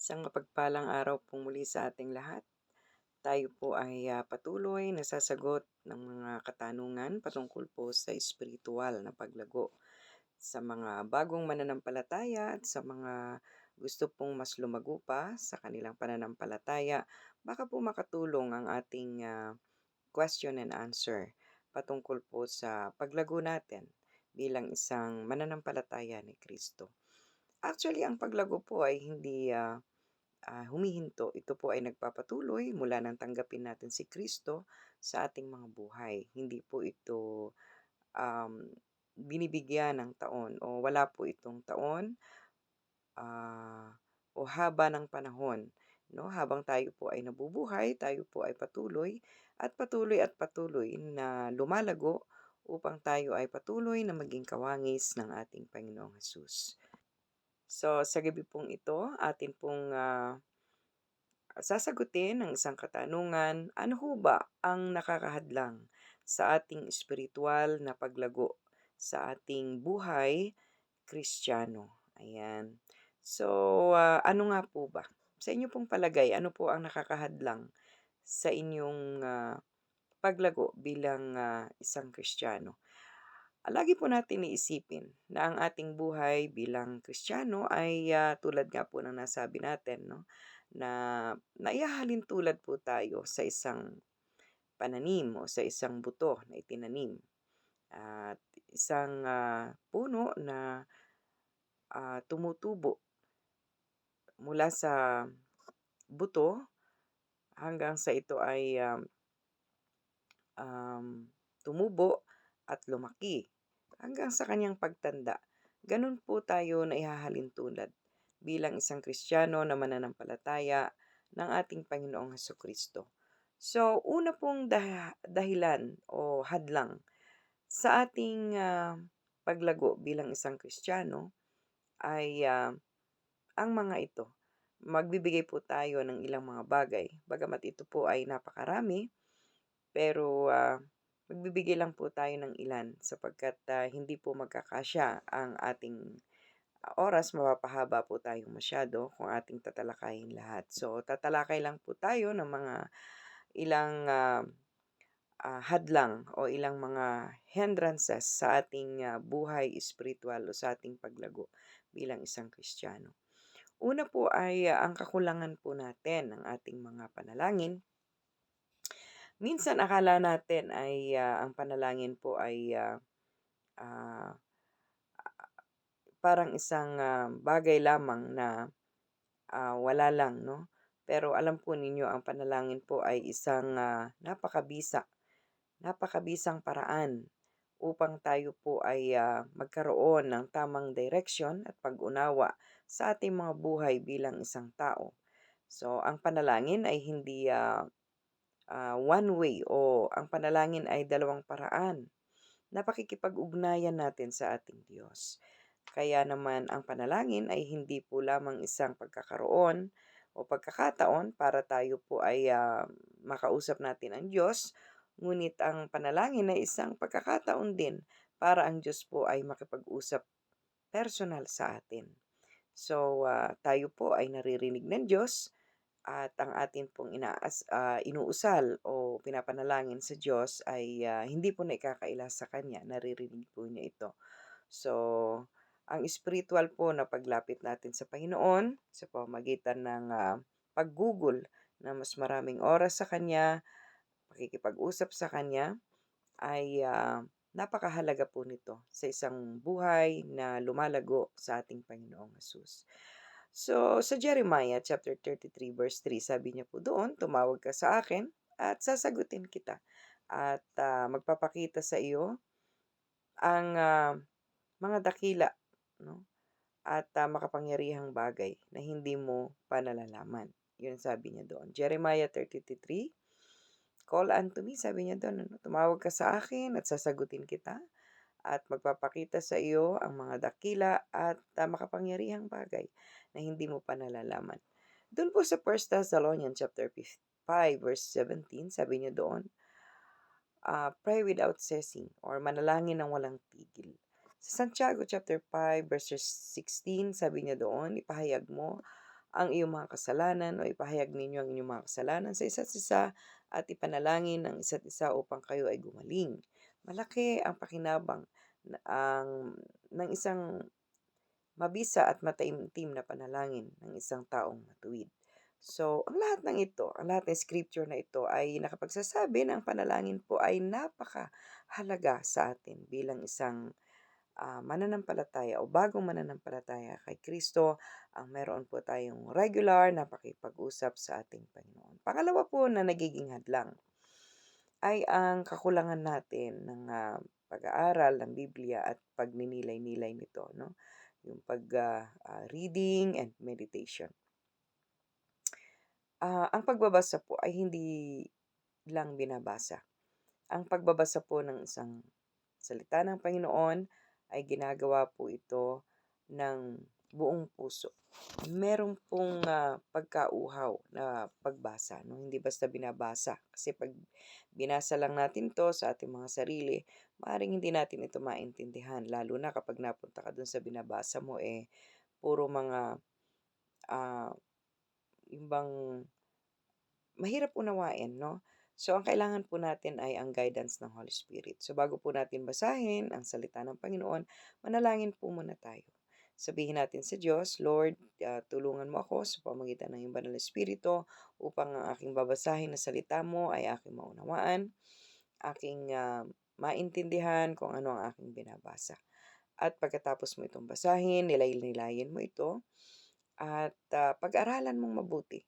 Isang mapagpalang araw po muli sa ating lahat. Tayo po ay patuloy na sasagot ng mga katanungan patungkol po sa espiritual na paglago. Sa mga bagong mananampalataya at sa mga gusto pong mas lumago pa sa kanilang pananampalataya, baka po makatulong ang ating question and answer patungkol po sa paglago natin bilang isang mananampalataya ni Kristo. Actually, ang paglago po ay hindi humihinto. Ito po ay nagpapatuloy mula nang tanggapin natin si Kristo sa ating mga buhay. Hindi po ito um, binibigyan ng taon o wala po itong taon o haba ng panahon. No? Habang tayo po ay nabubuhay, tayo po ay at patuloy na lumalago upang tayo ay patuloy na maging kawangis ng ating Panginoong Hesus. So, sa gabi pong ito, atin pong sasagutin ang isang katanungan, ano ho ba ang nakakahadlang sa ating espiritual na paglago sa ating buhay Kristiyano? Ayan. So, ano nga po ba? Sa inyo pong palagay, ano po ang nakakahadlang sa inyong paglago bilang isang Kristiyano? Lagi po natin iisipin na ang ating buhay bilang Kristiyano ay tulad nga po ng nasabi natin, no? Na naihahalin tulad po tayo sa isang pananim o sa isang buto na itinanim. At isang puno na tumutubo mula sa buto hanggang sa ito ay tumubo at lumaki hanggang sa kanyang pagtanda. Ganun po tayo na ihahalin tulad bilang isang Kristiyano na mananampalataya ng ating Panginoong Hesukristo. So, una pong dahilan o hadlang sa ating paglago bilang isang Kristiyano ay ang mga ito. Magbibigay po tayo ng ilang mga bagay. Bagamat ito po ay napakarami, pero magbibigay lang po tayo ng ilan sapagkat hindi po magkakasya ang ating oras, mapapahaba po tayong masyado kung ating tatalakayin lahat. So, tatalakay lang po tayo ng mga ilang hadlang o ilang mga hindrances sa ating buhay espiritual o sa ating paglago bilang isang Kristiyano. Una po ay ang kakulangan po natin ng ating mga panalangin. Minsan akala natin ay ang panalangin po ay ah, parang isang bagay lamang na wala lang, no? Pero alam po ninyo, ang panalangin po ay isang napakabisang paraan upang tayo po ay magkaroon ng tamang direksyon at pag-unawa sa ating mga buhay bilang isang tao. So, ang panalangin ay hindi one way o ang panalangin ay dalawang paraan na pakikipag-ugnayan natin sa ating Diyos. Kaya naman ang panalangin ay hindi po lamang isang pagkakaroon o pagkakataon para tayo po ay makausap natin ang Diyos, ngunit ang panalangin ay isang pagkakataon din para ang Diyos po ay makipag-usap personal sa atin. So, tayo po ay naririnig ng Diyos at ang atin pong inuusal o pinapanalangin sa Diyos ay hindi po naikakaila sa Kanya, naririnig po niya ito. So, ang spiritual po na paglapit natin sa Panginoon sa pamamagitan ng paggugol na mas maraming oras sa Kanya, pakikipag-usap sa Kanya, ay napakahalaga po nito sa isang buhay na lumalago sa ating Panginoong Hesus. So, sa Jeremiah chapter 33 verse 3, sabi niya po doon, tumawag ka sa akin at sasagutin kita at magpapakita sa iyo ang mga dakila, no? At makapangyarihang bagay na hindi mo pa nalalaman. Yun sabi niya doon. Jeremiah 33, call unto me, sabi niya doon, ano? Tumawag ka sa akin at sasagutin kita at magpapakita sa iyo ang mga dakila at makapangyarihang bagay na hindi mo pa nalalaman. Doon po sa 1 Thessalonians chapter 5 verse 17, sabi niya doon, pray without ceasing or manalangin ng walang tigil. Sa Santiago chapter 5 verse 16, sabi niya doon, ipahayag mo ang iyong mga kasalanan o ipahayag ninyo ang inyong mga kasalanan sa isa't isa at ipanalangin ng isa't isa upang kayo ay gumaling. Malaki ang pakinabang ng isang mabisa at mataimtim na panalangin ng isang taong matuwid. So, ang lahat ng ito, ang lahat ng scripture na ito ay nakapagsasabi na ang panalangin po ay napakahalaga sa atin bilang isang mananampalataya o bagong mananampalataya kay Kristo. Ang meron po tayong regular na pakipag-usap sa ating Panginoon. Pangalawa po na nagiging hadlang ay ang kakulangan natin ng pag-aaral ng Biblia at pagninilay-nilay nito, no? Yung reading and meditation. Ang pagbabasa po ay hindi lang binabasa. Ang pagbabasa po ng isang salita ng Panginoon ay ginagawa po ito ng buong puso. Meron pong pagkauhaw na pagbasa, no? Hindi basta binabasa. Kasi pag binasa lang natin to sa ating mga sarili, maaaring hindi natin ito maintindihan. Lalo na kapag napunta ka dun sa binabasa mo, puro mga ah, yung bang mahirap unawain, no? So, ang kailangan po natin ay ang guidance ng Holy Spirit. So, bago po natin basahin ang salita ng Panginoon, manalangin po muna tayo. Sabihin natin sa Diyos, Lord, tulungan mo ako sa pamamagitan ng iyong banal na Espiritu upang ang aking babasahin na salita mo ay aking maunawaan, aking maintindihan kung ano ang aking binabasa. At pagkatapos mo itong basahin, nilay-nilayin mo ito at pag-aralan mong mabuti.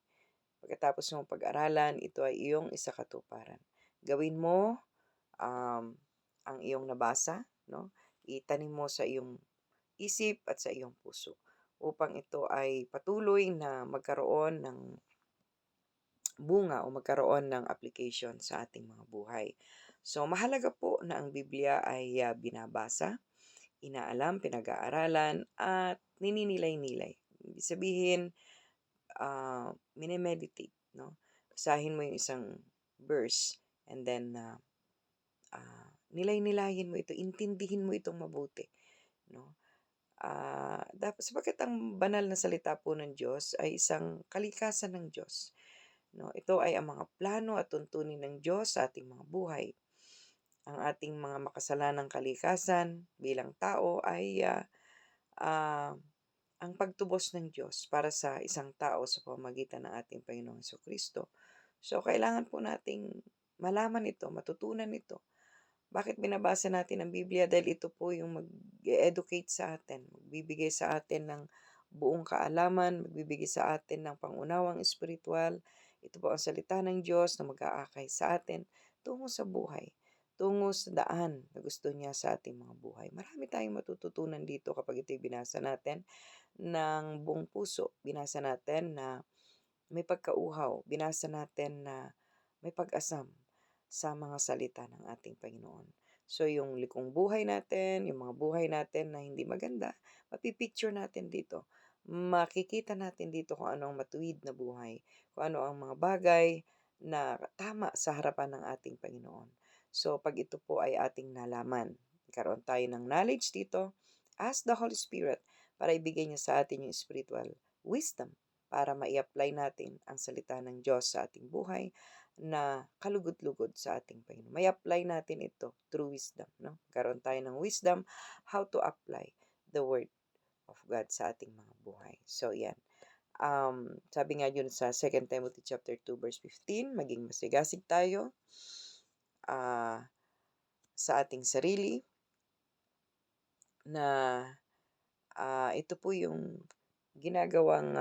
Pagkatapos mong pag-aralan, ito ay iyong isakatuparan. Gawin mo ang iyong nabasa, no? Itanim mo sa iyong isip at sa iyong puso upang ito ay patuloy na magkaroon ng bunga o magkaroon ng application sa ating mga buhay. So, mahalaga po na ang Biblia ay binabasa, inaalam, pinag-aaralan, at nininilay-nilay. Ibig sabihin, minemeditate, no? Basahin mo yung isang verse and then nilay-nilayin mo ito, intindihin mo itong mabuti, no? Dapat sapagkat ang banal na salita po ng Diyos ay isang kalikasan ng Diyos, no? Ito ay ang mga plano at tuntunin ng Diyos sa ating mga buhay. Ang ating mga makasalanang kalikasan bilang tao ay ang pagtubos ng Diyos para sa isang tao sa pamamagitan ng ating Panginoong Kristo. So, kailangan po nating malaman ito, matutunan ito. Bakit binabasa natin ang Biblia? Dahil ito po yung mag-educate sa atin, magbibigay sa atin ng buong kaalaman, magbibigay sa atin ng pangunawang espiritual. Ito po ang salita ng Diyos na mag-aakay sa atin tungo sa buhay, tungo sa daan na gusto niya sa ating mga buhay. Marami tayong matututunan dito kapag ito'y binasa natin ng buong puso. Binasa natin na may pagkauhaw. Binasa natin na may pag-asam sa mga salita ng ating Panginoon. So, yung likong buhay natin, yung mga buhay natin na hindi maganda, mapipicture natin dito. Makikita natin dito kung ano ang matuwid na buhay, kung ano ang mga bagay na tama sa harapan ng ating Panginoon. So, pag ito po ay ating nalaman, karoon tayo ng knowledge dito, ask the Holy Spirit para ibigay niya sa atin yung spiritual wisdom para mai-apply natin ang salita ng Diyos sa ating buhay na kalugod-lugod sa ating Panginoon. May apply natin ito through wisdom, no? Karoon tayo ng wisdom how to apply the word of God sa ating mga buhay. So, yan. Sabi nga yun sa 2 Timothy chapter 2 verse 15, maging masigasig tayo sa ating sarili na ito po yung ginagawang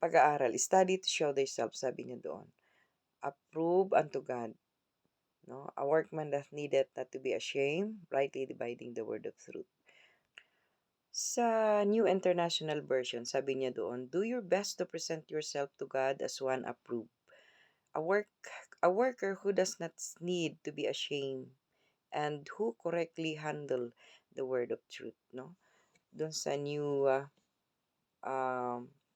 pag-aaral. Study to show thyself, sabi niya doon. Approve unto God, no? A workman that needeth not to be ashamed, rightly dividing the word of truth. Sa New International Version, sabi niya doon, do your best to present yourself to God as one approved. A worker who does not need to be ashamed and who correctly handle the word of truth, no? Doon sa New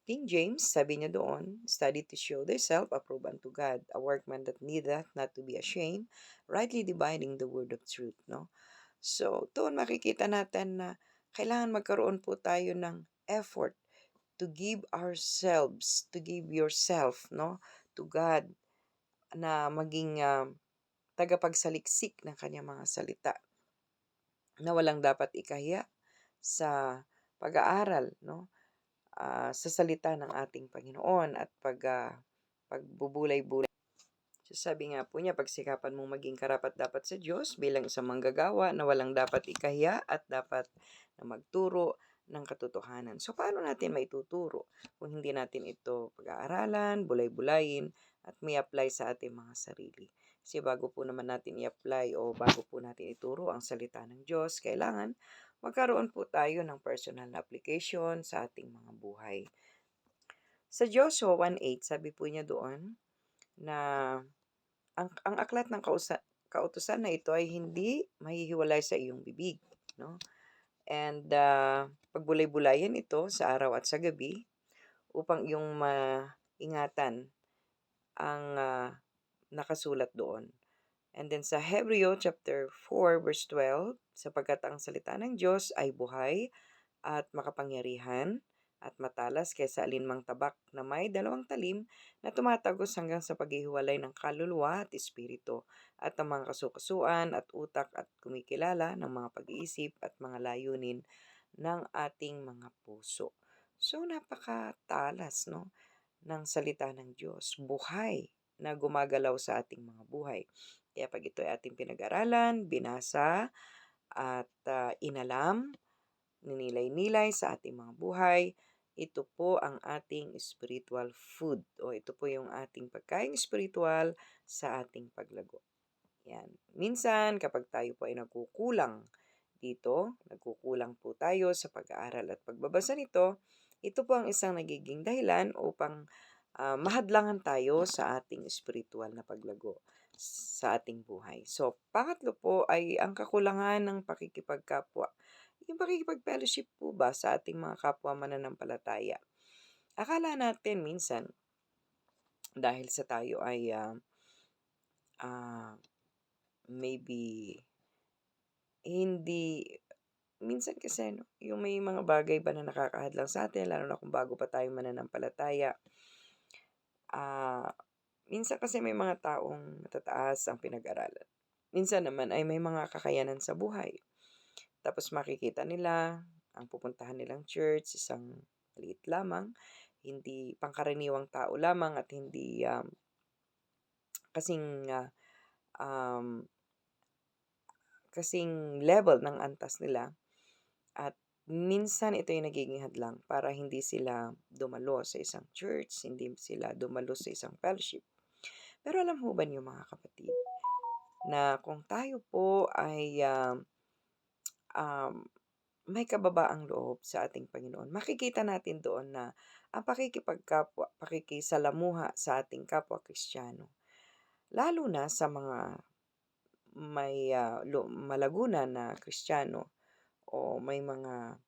King James, sabi niya doon, study to show thyself approved unto God, a workman that needeth not to be ashamed, rightly dividing the word of truth, no? So, doon makikita natin na kailangan magkaroon po tayo ng effort to give ourselves, to give yourself, no, to God, na maging tagapagsaliksik ng kanyang mga salita na walang dapat ikahiya sa pag-aaral, no, sa salita ng ating Panginoon at pagbubulay-bulay. So sabi nga po niya, pagsikapan mong maging karapat-dapat sa Diyos bilang isang manggagawa na walang dapat ikahiya at dapat na magturo ng katotohanan. So paano natin maituturo kung hindi natin ito pag-aaralan, bulay-bulayin, at may apply sa ating mga sarili? Kasi bago po naman natin i-apply o bago po natin ituro ang salita ng Diyos, kailangan magkaroon po tayo ng personal na application sa ating mga buhay. Sa Joshua 1:8, sabi po niya doon na ang aklat ng kautusan na ito ay hindi mahihiwalay sa iyong bibig, no? And pagbulay-bulayan ito sa araw at sa gabi upang iyong maingatan ang nakasulat doon. And then sa Hebreo chapter 4 verse 12, sapagkat ang salita ng Diyos ay buhay at makapangyarihan at matalas kaysa alinmang tabak na may dalawang talim na tumatagos hanggang sa paghihiwalay ng kaluluwa at espiritu at ang mga kasukasuan at utak at kumikilala ng mga pag-iisip at mga layunin ng ating mga puso. So napakatalas, no, ng salita ng Diyos, buhay na gumagalaw sa ating mga buhay. Kaya pag ito ay ating pinag-aralan, binasa at inalam, ninilay-nilay sa ating mga buhay, ito po ang ating spiritual food o ito po yung ating pagkain spiritual sa ating paglago. Yan. Minsan, kapag tayo po ay nagkukulang dito, nagkukulang po tayo sa pag-aaral at pagbabasa nito, ito po ang isang nagiging dahilan upang mahadlangan tayo sa ating spiritual na paglago sa ating buhay. So, pangatlo po ay ang kakulangan ng pakikipagkapwa. Yung pakikipag-fellowship po ba sa ating mga kapwa mananampalataya? Akala natin minsan, dahil sa tayo ay ah, maybe hindi, minsan kasi no, yung may mga bagay ba na nakakahadlang sa atin, lalo na kung bago pa tayo mananampalataya. Ah, minsan kasi may mga taong matataas ang pinag-aralan. Minsan naman ay may mga kakayanan sa buhay. Tapos makikita nila ang pupuntahan nilang church, isang maliit lamang, hindi pangkaraniwang tao lamang at hindi kasing um, kasing level ng antas nila. At minsan ito yung nagiging hadlang para hindi sila dumalo sa isang church, hindi sila dumalo sa isang fellowship. Pero alam mo ba niyo mga kapatid, na kung tayo po ay um, may kababaang loob sa ating Panginoon, makikita natin doon na ang pakikipagkapwa, pakikisalamuha sa ating kapwa Kristiyano, lalo na sa mga may malagunan na Kristiyano o may mga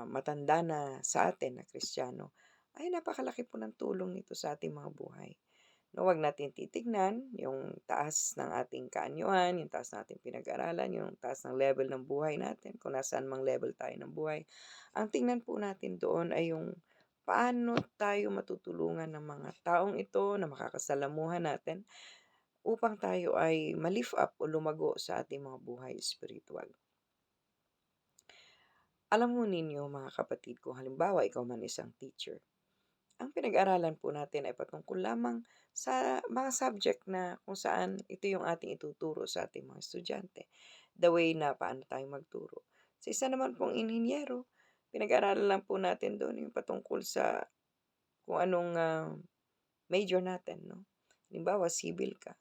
matanda na sa atin na Kristiyano, ay napakalaki po ng tulong nito sa ating mga buhay. No, wag natin titignan yung taas ng ating kaanyuan, yung taas ng ating pinag-aralan, yung taas ng level ng buhay natin, kung nasaan mang level tayo ng buhay. Ang tingnan po natin doon ay yung paano tayo matutulungan ng mga taong ito na makakasalamuhan natin upang tayo ay ma-lift up o lumago sa ating mga buhay spiritual. Alam mo ninyo mga kapatid, kung halimbawa ikaw man isang teacher, ang pinag-aralan po natin ay patungkol lamang sa mga subject na kung saan ito yung ating ituturo sa ating mga estudyante. The way na paano tayo magturo. Sa isa naman pong inhinyero, pinag-aralan lang po natin doon yung patungkol sa kung anong major natin, no? Halimbawa, civil ka,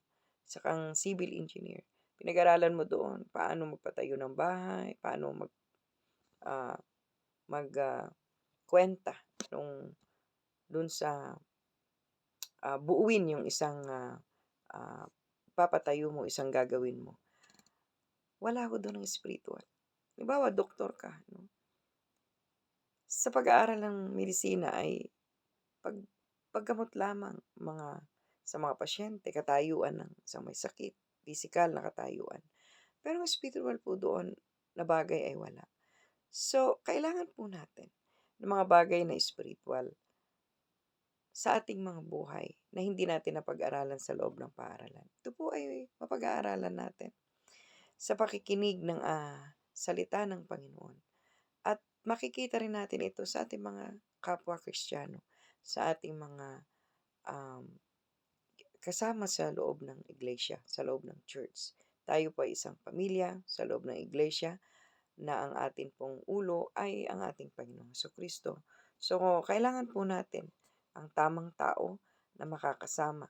sakang civil engineer. Pinag-aralan mo doon paano magpatayo ng bahay, paano ah, kwenta nung dun sa buuin yung isang ah, papatayo mo, isang gagawin mo. Wala ho doon ng spiritual. Halimbawa, doktor ka, no? Sa pag-aaral ng medisina ay pag paggamot lamang sa mga pasyente, katayuan ng isang may sakit, physical na katayuan. Pero ang spiritual po doon na bagay ay wala. So, kailangan po natin ng mga bagay na espiritual sa ating mga buhay na hindi natin napag-aralan sa loob ng paaralan. Ito po ay mapag-aaralan natin sa pakikinig ng salita ng Panginoon. At makikita rin natin ito sa ating mga kapwa Kristiyano, sa ating mga um, kasama sa loob ng iglesia, sa loob ng church. Tayo po ay isang pamilya sa loob ng iglesia na ang atin pong ulo ay ang ating Panginoong Kristo. So, kailangan po natin ang tamang tao na makakasama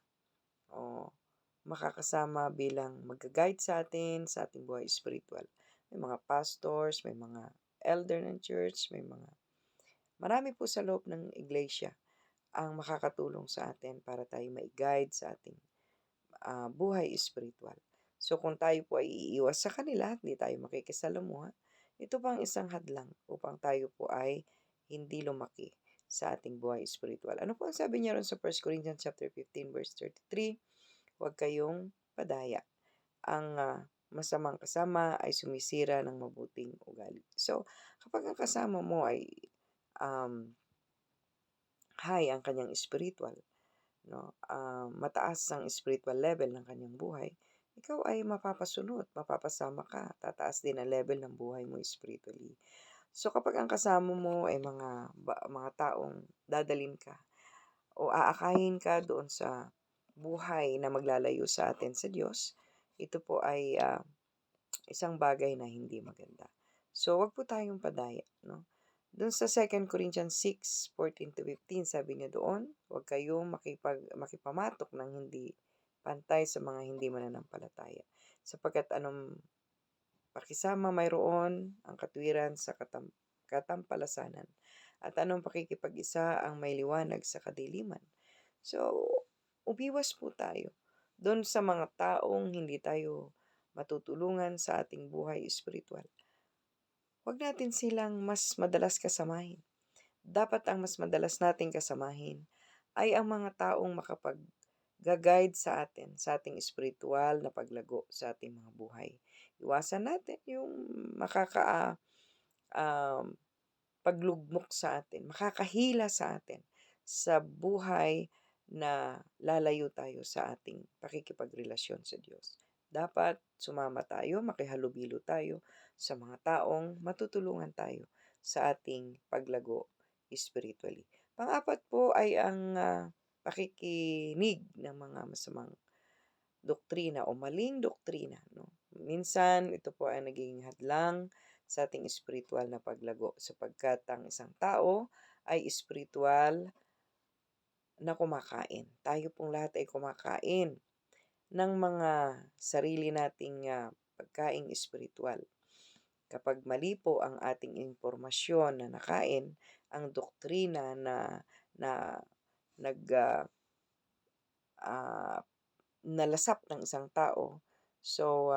o makakasama bilang mag-guide sa atin sa ating buhay spiritual. May mga pastors, may mga elder ng church, may mga marami po sa loob ng iglesia ang makakatulong sa atin para tayo mai-guide sa ating buhay espiritual. So kung tayo po ay iiwas sa kanila, hindi tayo makikisalamuha, ito pang isang hadlang upang tayo po ay hindi lumaki sa ating buhay espiritual. Ano po ang sabi niya ron sa 1 Corinthians chapter 15 verse 33? Huwag kayong padaya. Ang masamang kasama ay sumisira ng mabuting ugali. So, kapag ang kasama mo ay um, high ang kanyang spiritual, no? Mataas ang spiritual level ng kanyang buhay, ikaw ay mapapasunod, mapapasama ka, tataas din ang level ng buhay mo spiritually. So kapag ang kasama mo ay mga taong dadalin ka o aakayin ka doon sa buhay na maglalayo sa atin sa Diyos, ito po ay isang bagay na hindi maganda. So, wag po tayong padaya, no? Doon sa 2 Corinthians 6:14-15, sabi niya doon, huwag kayong makipamatok ng hindi pantay sa mga hindi mananampalataya. Sapagkat anong pakisama mayroon ang katwiran sa katampalasanan at anong pakikipag-isa ang may liwanag sa kadiliman. So, umiwas po tayo doon sa mga taong hindi tayo matutulungan sa ating buhay espiritual. Huwag natin silang mas madalas kasamahin. Dapat ang mas madalas nating kasamahin ay ang mga taong makapag-guide sa atin, sa ating espiritual na paglago sa ating mga buhay. Iwasan natin yung um, paglugmok sa atin, makakahila sa atin sa buhay na lalayo tayo sa ating pakikipagrelasyon sa Diyos. Dapat sumama tayo, makihalubilo tayo sa mga taong matutulungan tayo sa ating paglago spiritually. Pang-apat po ay ang pakikinig ng mga masamang doktrina o maling doktrina. No? Minsan, ito po ay naging hadlang sa ating spiritual na paglago sapagkat ang isang tao ay spiritual na kumakain. Tayo pong lahat ay kumakain ng mga sarili nating pagkaing spiritual. Kapag mali po ang ating impormasyon na nakain, ang doktrina na nag ah, nalasap ng isang tao, so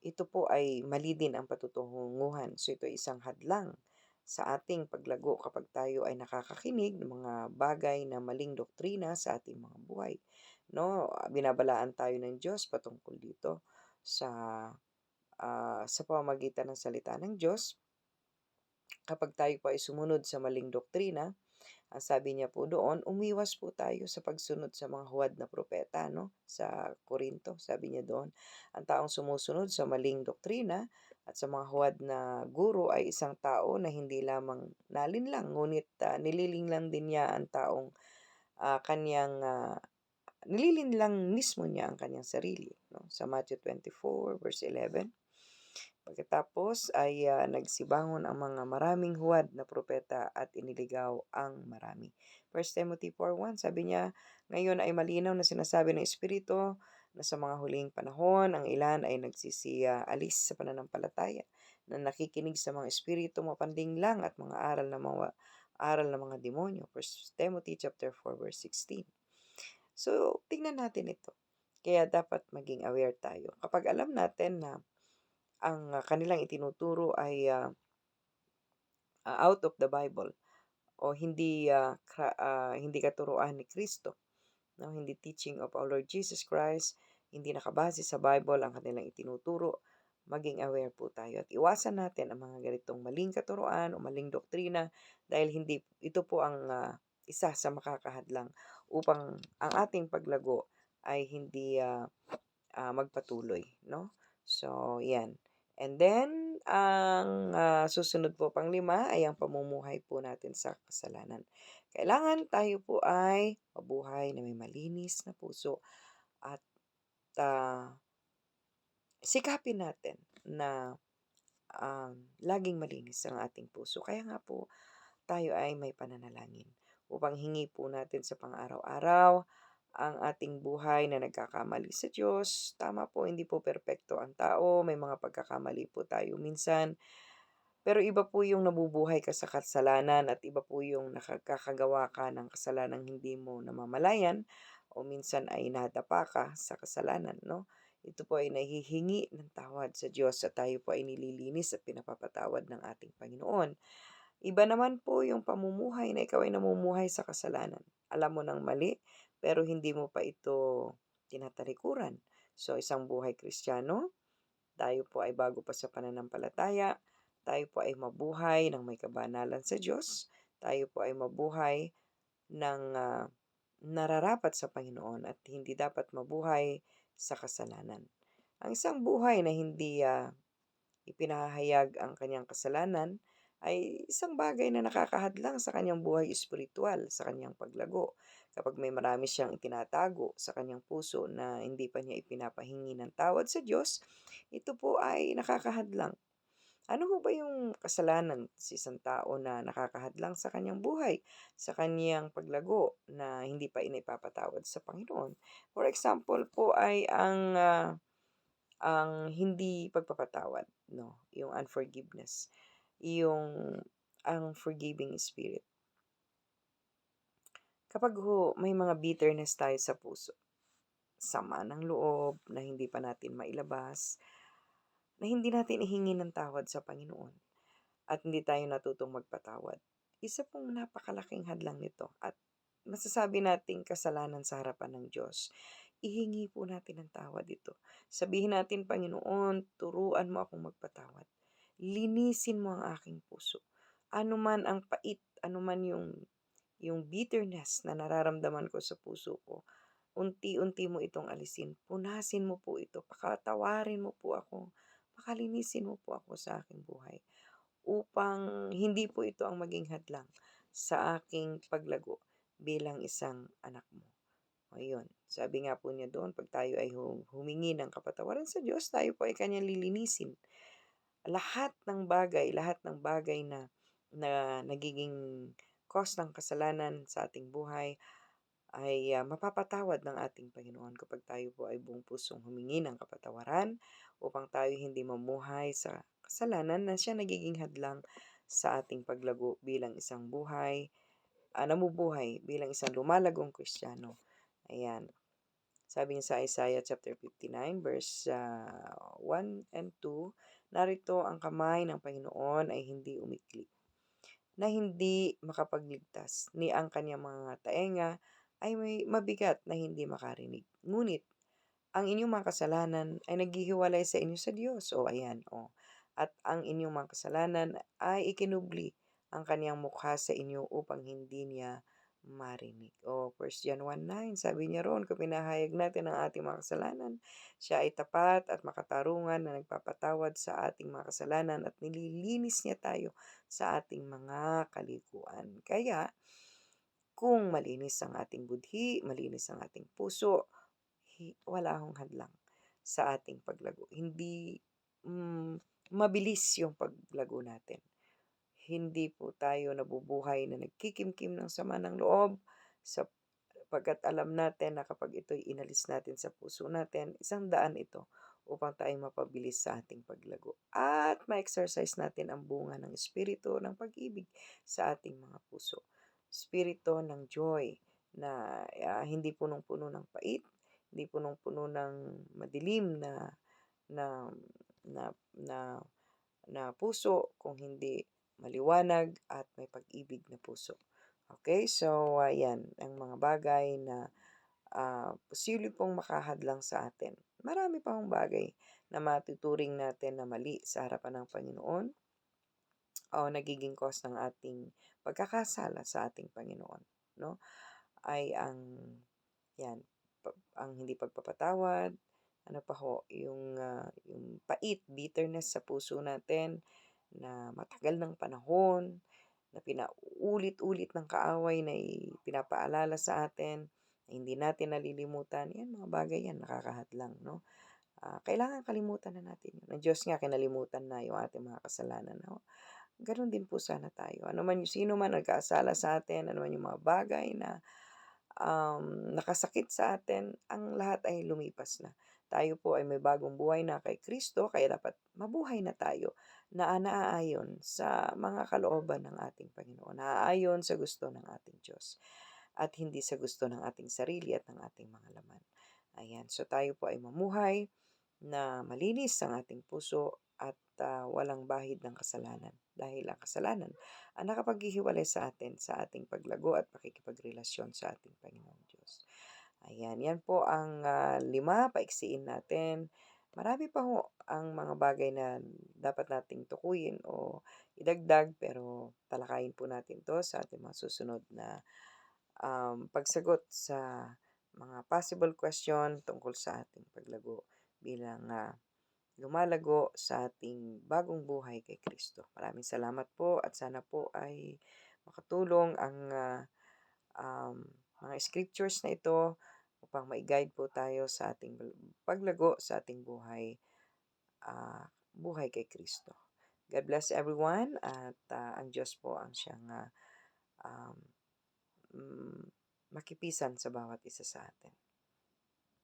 ito po ay mali din ang patutunguhan. So ito ay isang hadlang sa ating paglago kapag tayo ay nakakakinig ng mga bagay na maling doktrina sa ating mga buhay. No, binabalaan tayo ng Diyos patungkol dito sa sa pamamagitan ng salita ng Diyos. Kapag tayo po ay sumunod sa maling doktrina, ang sabi niya po doon, umiwas po tayo sa pagsunod sa mga huwad na propeta, no? Sa Korinto, sabi niya doon, ang taong sumusunod sa maling doktrina at sa mga huwad na guro ay isang tao na hindi lamang nalinlang, ngunit nililinlang din niya ang taong kanyang nililinlang mismo niya ang kanyang sarili, no? Sa Matthew 24 verse 11. Pagkatapos ay nagsibangon ang mga maraming huwad na propeta at iniligaw ang marami. 1 Timothy 4:1, sabi niya, ngayon ay malinaw na sinasabi ng Espiritu na sa mga huling panahon, ang ilan ay alis sa pananampalataya, na nakikinig sa mga espiritu mapandinglang at mga aral ng mga demonyo. 1 Timothy chapter 4 verse 16. So, tingnan natin ito. Kaya dapat maging aware tayo. Kapag alam natin na ang kanilang itinuturo ay out of the Bible o hindi katuruan ni Kristo, no? Hindi teaching of our Lord Jesus Christ, hindi nakabase sa Bible ang kanilang itinuturo, maging aware po tayo at iwasan natin ang mga ganitong maling katuruan o maling doktrina dahil hindi ito po ang isa sa makakahadlang upang ang ating paglago ay hindi magpatuloy, no? So, yan. And then, ang susunod po pang-5 ay ang pamumuhay po natin sa kasalanan. Kailangan tayo po ay mabuhay na may malinis na puso at ah, sikapin natin na laging malinis ang ating puso. Kaya nga po tayo ay may pananalangin upang hingi po natin sa pang-araw-araw ang ating buhay na nagkakamali sa Diyos. Tama po, hindi po perpekto ang tao, may mga pagkakamali po tayo minsan. Pero iba po yung nabubuhay ka sa kasalanan at iba po yung nakakagawa ka ng kasalanang hindi mo namamalayan o minsan ay nadapa ka sa kasalanan, no? Ito po ay nahihingi ng tawad sa Diyos at tayo po ay nililinis at pinapapatawad ng ating Panginoon. Iba naman po yung pamumuhay na ikaw ay namumuhay sa kasalanan. Alam mo ng mali, pero hindi mo pa ito tinatalikuran. So, isang buhay Kristiyano, tayo po ay bago pa sa pananampalataya, tayo po ay mabuhay ng may kabanalan sa Diyos, tayo po ay mabuhay ng nararapat sa Panginoon at hindi dapat mabuhay sa kasalanan. Ang isang buhay na hindi ipinahayag ang kanyang kasalanan ay isang bagay na nakakahadlang sa kanyang buhay espiritual, sa kanyang paglago. Kapag may marami siyang itinatago sa kanyang puso na hindi pa niya ipinapahingi ng tawad sa Diyos, ito po ay nakakahadlang. Ano ho ba yung kasalanan sa isang tao na nakakahadlang sa kanyang buhay, sa kanyang paglago na hindi pa inaipapatawad sa Panginoon? For example po ay ang hindi pagpapatawad, 'no, yung unforgiveness, yung ang forgiving spirit. Kapag ho may mga bitterness tayo sa puso, sama ng loob na hindi pa natin mailabas, na hindi natin ihingi ng tawad sa Panginoon at hindi tayo natutong magpatawad, isa pong napakalaking hadlang nito at masasabi nating kasalanan sa harapan ng Diyos. Ihingi po natin ng tawad ito. Sabihin natin, Panginoon, turuan mo akong magpatawad. Linisin mo ang aking puso. Ano man ang pait, ano man yung bitterness na nararamdaman ko sa puso ko, unti-unti mo itong alisin. Punasin mo po ito. Pakatawarin mo po ako. Pakalinisin mo po ako sa aking buhay upang hindi po ito ang maging hadlang sa aking paglago bilang isang anak mo. Ayun, sabi nga po niya doon, pag tayo ay humingi ng kapatawaran sa Diyos, tayo po ay kanyang lilinisin. Lahat ng bagay na nagiging cause ng kasalanan sa ating buhay ay mapapatawad ng ating Panginoon kapag tayo po ay buong pusong humingi ng kapatawaran upang tayo hindi mamuhay sa kasalanan na siya nagiging hadlang sa ating paglago bilang isang namubuhay bilang isang lumalagong Kristiyano. Ayan. Sabi niya sa Isaiah chapter 59 verse 1 and 2, narito ang kamay ng Panginoon ay hindi umikli, na hindi makapagligtas, ni ang kanyang mga taenga ay may mabigat na hindi makarinig. Ngunit ang inyong mga kasalanan ay naghihiwalay sa inyo sa Diyos. O ayan, o. At ang inyong mga kasalanan ay ikinubli ang kaniyang mukha sa inyo upang hindi niya marinig. O 1 John 1:9, sabi niya roon, kung pinahayag natin ang ating mga kasalanan, siya ay tapat at makatarungan na nagpapatawad sa ating mga kasalanan at nililinis niya tayo sa ating mga kalikuan. Kaya, kung malinis ang ating budhi, malinis ang ating puso, wala akong hadlang sa ating paglago. Hindi mabilis yung paglago natin. Hindi po tayo nabubuhay na nagkikimkim ng sama ng loob sapagkat alam natin na kapag ito'y inalis natin sa puso natin, isang daan ito upang tayo mapabilis sa ating paglago. At ma-exercise natin ang bunga ng Espiritu ng pag-ibig sa ating mga puso. Espiritu ng joy na hindi punong-puno ng pait, hindi punong-puno ng madilim na na na na puso, kung hindi maliwanag at may pag-ibig na puso. Okay, so yan ang mga bagay na posible pong makahadlang sa atin marami pa hong bagay na matuturing natin na mali sa harapan ng Panginoon o nagiging cause ng ating pagkakasala sa ating Panginoon, 'no? Ay ang 'yan, ang hindi pagpapatawad, ano pa ho, yung pait, bitterness sa puso natin na matagal ng panahon, na pinauulit-ulit ng kaaway na pinapaalala sa atin, na hindi natin nalilimutan, 'yan mga bagay 'yan nakakahadlang, 'no? Kailangan kalimutan na natin 'yun. Ang Diyos nga kinalimutan na yung ating mga kasalanan, 'no? Gano'n din po sana tayo. Sino man nagkasala sa atin, ano man yung mga bagay na nakasakit sa atin, ang lahat ay lumipas na. Tayo po ay may bagong buhay na kay Kristo, kaya dapat mabuhay na tayo na naaayon sa mga kalooban ng ating Panginoon, naaayon sa gusto ng ating Diyos, at hindi sa gusto ng ating sarili at ng ating mga laman. Ayan, so tayo po ay mamuhay na malinis ang ating puso at walang bahid ng kasalanan. Dahil ang kasalanan ang nakapaghihiwalay sa atin sa ating paglago at pakikipagrelasyon sa ating Panginoong Diyos. Ayan, yan po ang 5, paiksiin natin. Marami pa ho ang mga bagay na dapat nating tukuyin o idagdag, pero talakayin po natin to sa ating mga susunod na pagsagot sa mga possible question tungkol sa ating paglago bilang lumalago sa ating bagong buhay kay Kristo. Maraming salamat po at sana po ay makatulong ang um, mga scriptures na ito upang ma-guide po tayo sa ating paglago sa ating buhay kay Kristo. God bless everyone at ang Diyos po ang siyang um, makipisan sa bawat isa sa atin.